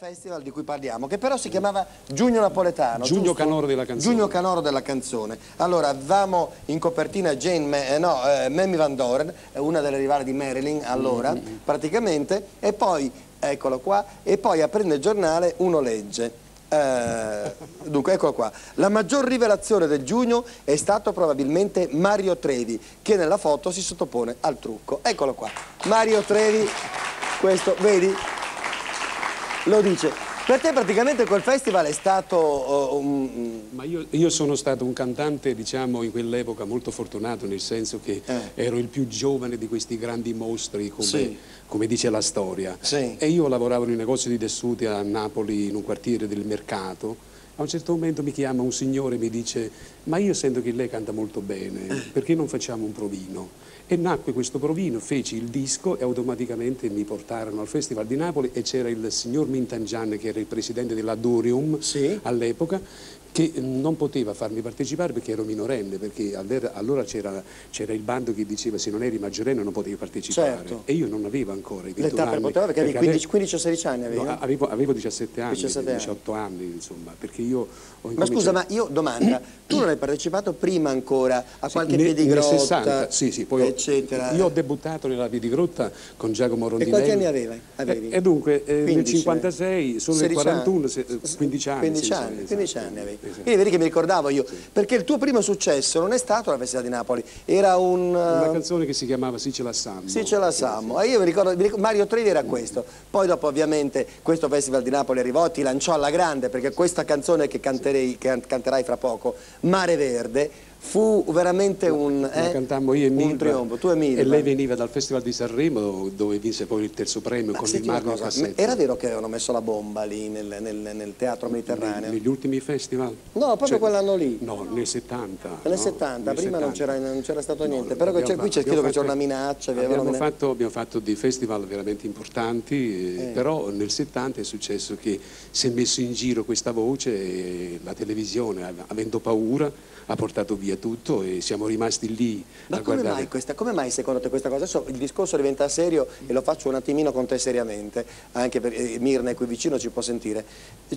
festival di cui parliamo, che però si chiamava Giugno Napoletano. Giugno Canoro della Canzone. Giugno Canoro della Canzone. Allora, avevamo in copertina Mamie Van Doren, una delle rivali di Marilyn allora, praticamente, e poi, eccolo qua, e poi aprendo il giornale uno legge. Dunque eccolo qua, la maggior rivelazione del giugno è stato probabilmente Mario Trevi, che nella foto si sottopone al trucco. Eccolo qua, Mario Trevi, questo, vedi? Lo dice. Per te praticamente quel festival è stato Ma io sono stato un cantante, diciamo, in quell'epoca molto fortunato, nel senso che ero il più giovane di questi grandi mostri, come dice la storia. Sì. E io lavoravo in un negozio di tessuti a Napoli, in un quartiere del Mercato. A un certo momento mi chiama un signore e mi dice: ma io sento che lei canta molto bene, perché non facciamo un provino? E nacque questo provino, feci il disco e automaticamente mi portarono al Festival di Napoli e c'era il signor Mintangian, che era il presidente dell'Adorium all'epoca, che non poteva farmi partecipare perché ero minorenne, perché allora c'era il bando che diceva se non eri maggiorenne non potevi partecipare. Certo. E io non avevo ancora i 21 l'età per anni. poter, perché avevi 15 o 16 anni avevi? No, avevo 17 anni, 18 anni. anni, insomma, perché io ho Ma scusa, ma io domanda, tu non hai partecipato prima ancora a qualche piedigrotta? Nel 60, sì, poi eccetera. Io ho debuttato nella piedigrotta con Giacomo Rondinelli. E quanti anni avevi? E dunque, 15, nel 56, sono nel 41, 15 anni. 15 anni, 15 anni avevi. Esatto. Quindi vedi che mi ricordavo io, perché il tuo primo successo non è stato la Festival di Napoli, era una canzone che si chiamava Sì ce la Sammo. Sì ce la Sammo, e io mi ricordo Mario Trevi era questo, poi dopo ovviamente questo Festival di Napoli arrivò, ti lanciò alla grande, perché questa canzone che canterai fra poco, Mare Verde, fu veramente un cantammo io e Milva, un trionfo, tu e Milva. E lei veniva dal Festival di Sanremo, dove vinse poi il terzo premio con il Marco Cassetto. Era vero che avevano messo la bomba lì nel teatro mediterraneo? Negli ultimi festival? No, proprio quell'anno lì. No, nel 70. Nel 70, prima 70. non c'era stato niente, però qui c'è scritto che c'era una minaccia. Abbiamo fatto dei festival veramente importanti, però nel 70 è successo che si è messo in giro questa voce e la televisione, avendo paura, ha portato via tutto e siamo rimasti lì a guardare. Ma come mai secondo te questa cosa? Adesso il discorso diventa serio e lo faccio un attimino con te seriamente, anche perché Mirna è qui vicino, ci può sentire.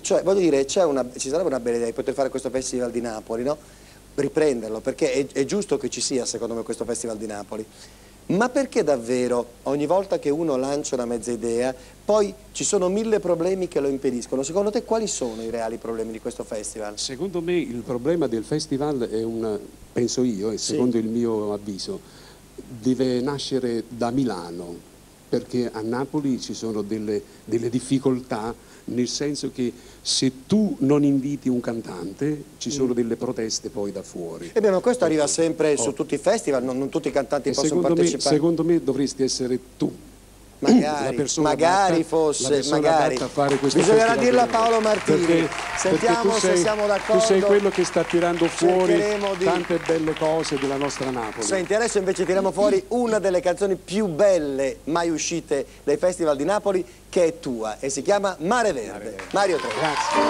Cioè, voglio dire, ci sarebbe una bella idea di poter fare questo Festival di Napoli, no? Riprenderlo, perché è giusto che ci sia, secondo me, questo Festival di Napoli. Ma perché davvero ogni volta che uno lancia una mezza idea poi ci sono 1000 problemi che lo impediscono? Secondo te quali sono i reali problemi di questo festival? Secondo me il problema del festival è penso io, e secondo il mio avviso, deve nascere da Milano, perché a Napoli ci sono delle difficoltà, nel senso che se tu non inviti un cantante ci sono delle proteste poi da fuori. Ma questo arriva sempre su tutti i festival, non tutti i cantanti possono partecipare. Secondo me dovresti essere tu. Magari fosse, magari. Bisognerà dirlo a Paolo Martini. Sentiamo se siamo d'accordo. Tu sei quello che sta tirando fuori tante belle cose della nostra Napoli. Senti, adesso invece tiriamo fuori una delle canzoni più belle mai uscite dai Festival di Napoli, che è tua, e si chiama Mare Verde. Mario Trevi. Grazie.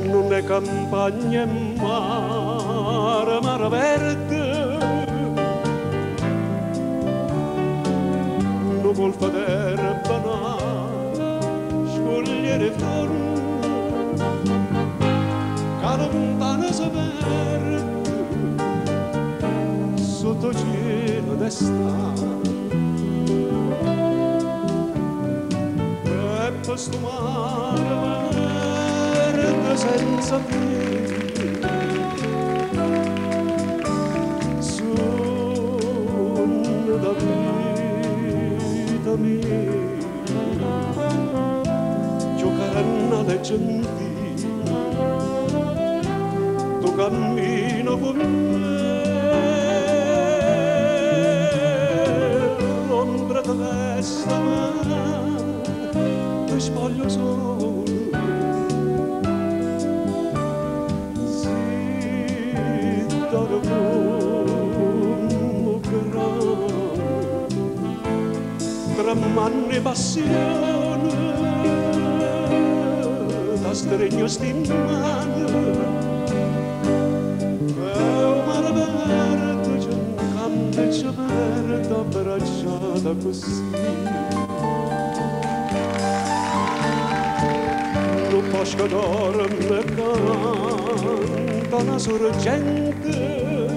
Non è campagna e mare verde, non vuol vedere banale, scogliere fiori, che lontana si perde sotto cielo d'estate. E questo mare verde senza fine sogno da vita mia, giocare alle gentili, tu cammino con me, l'ombra ti veste me, ti spoglio solo. Tra manne passione, da stregno stimmano, e un mare verde c'è un canto ci perdo abbracciata così. Non posso dormire, canta una sorgente,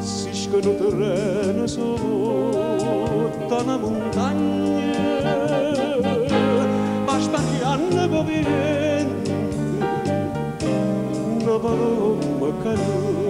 si scono terreno sotto una montagna, ma sbagliando vivente, una paloma caduta.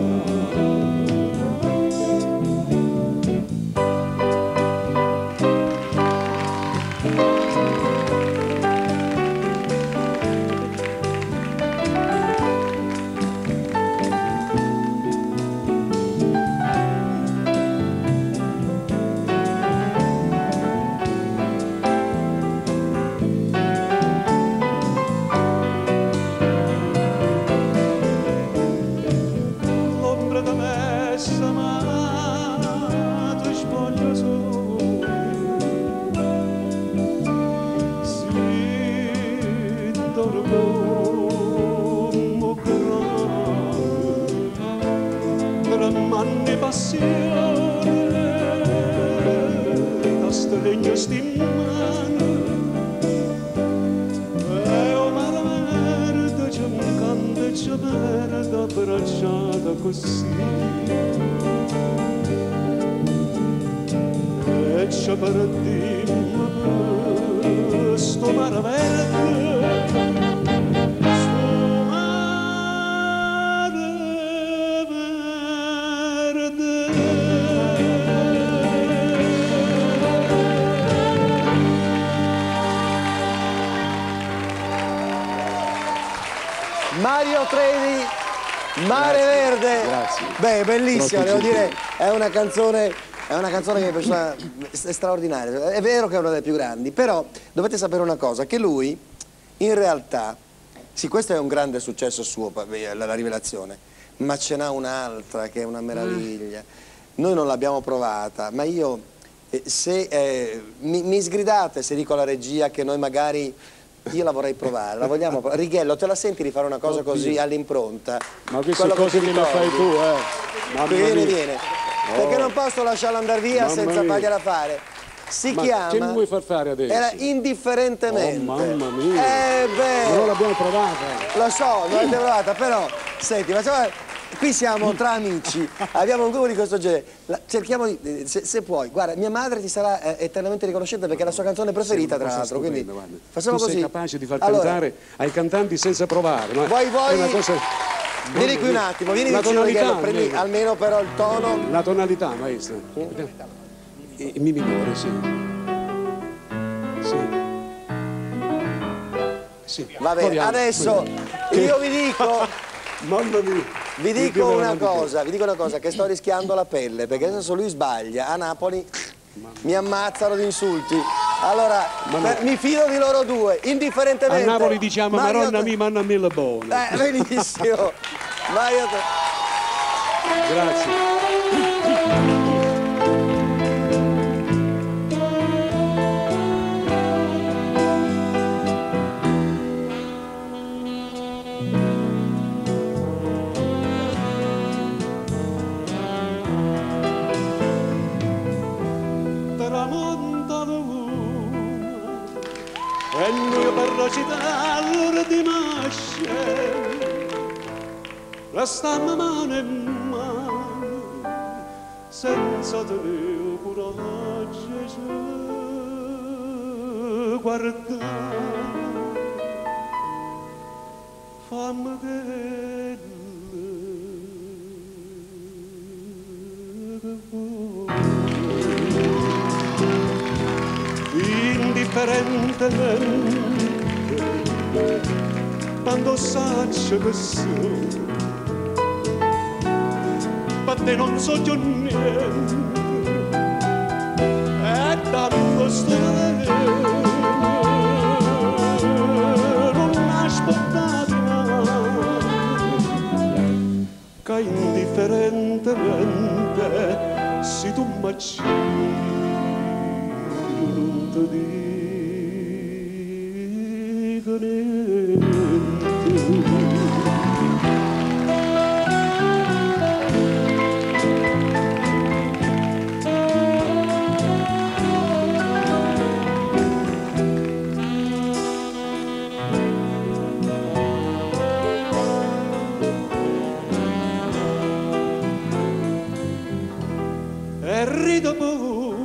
Mario Trevi, Mare Verde. Grazie. Beh, bellissima, devo dire, è una canzone che mi è piaciuta, è straordinaria. È vero che è una delle più grandi, però dovete sapere una cosa, che lui in realtà, sì, questo è un grande successo suo, la rivelazione, ma ce n'ha un'altra che è una meraviglia. Noi non l'abbiamo provata, ma io, se mi sgridate se dico alla regia che noi magari... Io la vorrei provare, la vogliamo provare. Righello, te la senti di fare una cosa così all'impronta? Ma queste cose me le fai tu, Viene. Perché non posso lasciarla andare via senza fargliela fare. Si chiama... Che mi vuoi far fare adesso? Era Indifferentemente. Oh, mamma mia. Beh. Non l'abbiamo provata. Lo so, non l'avete provata, però, senti, facciamo... Qui siamo tra amici, abbiamo un gruppo di questo genere, cerchiamo di, se puoi, guarda, mia madre ti sarà eternamente riconoscente perché è la sua canzone preferita, tra l'altro, quindi facciamo così. Tu sei capace di far cantare ai cantanti senza provare, no? Vuoi, è una cosa... Vieni qui un attimo, vieni vicino, Righello, prendi almeno però il tono. La tonalità, maestra. Mi minore, sì. Sì. Va bene, adesso io vi dico... Mamma mia. Vi dico una cosa, che sto rischiando la pelle, perché adesso lui sbaglia, a Napoli mi ammazzano di insulti. Allora, mi fido di loro due, indifferentemente. A Napoli diciamo, Maronna mi manna mille buone. Benissimo. Grazie. E noi per recitare di nasce restammo mano in mano senza tenere coraggio di guardare fammi vedere che vuoi indifferentemente quando saccio che sono per te non so più niente e tanto sto non aspettare mai che indifferentemente se tu mi non ti dico niente. e rido pure,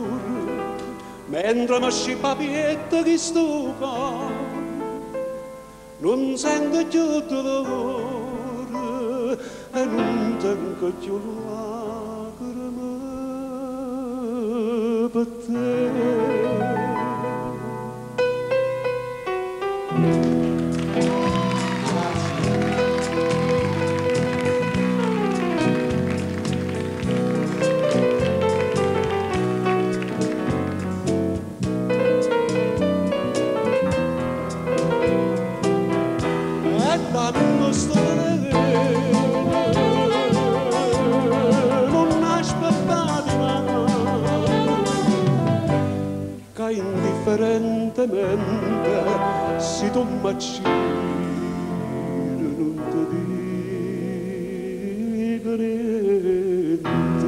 mentre mi scippa pietto che stufa, non sento più dolore e non tengo più lacrime per te. Indifferentemente si tu m'acciri non ti dico niente.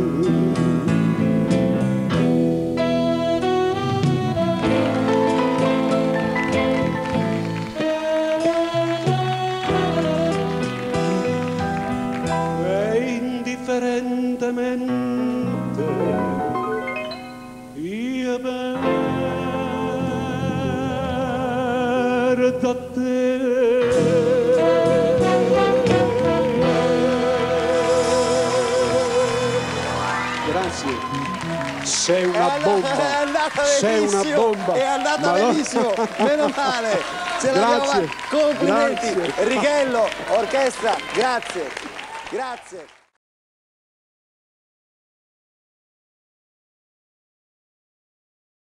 E indifferentemente io da te. Grazie. Sei una bomba. È andata Sei benissimo. una bomba. È andata benissimo. Meno male. Ce l'abbiamo fatta. Complimenti. Grazie. Righello, orchestra, grazie. Grazie.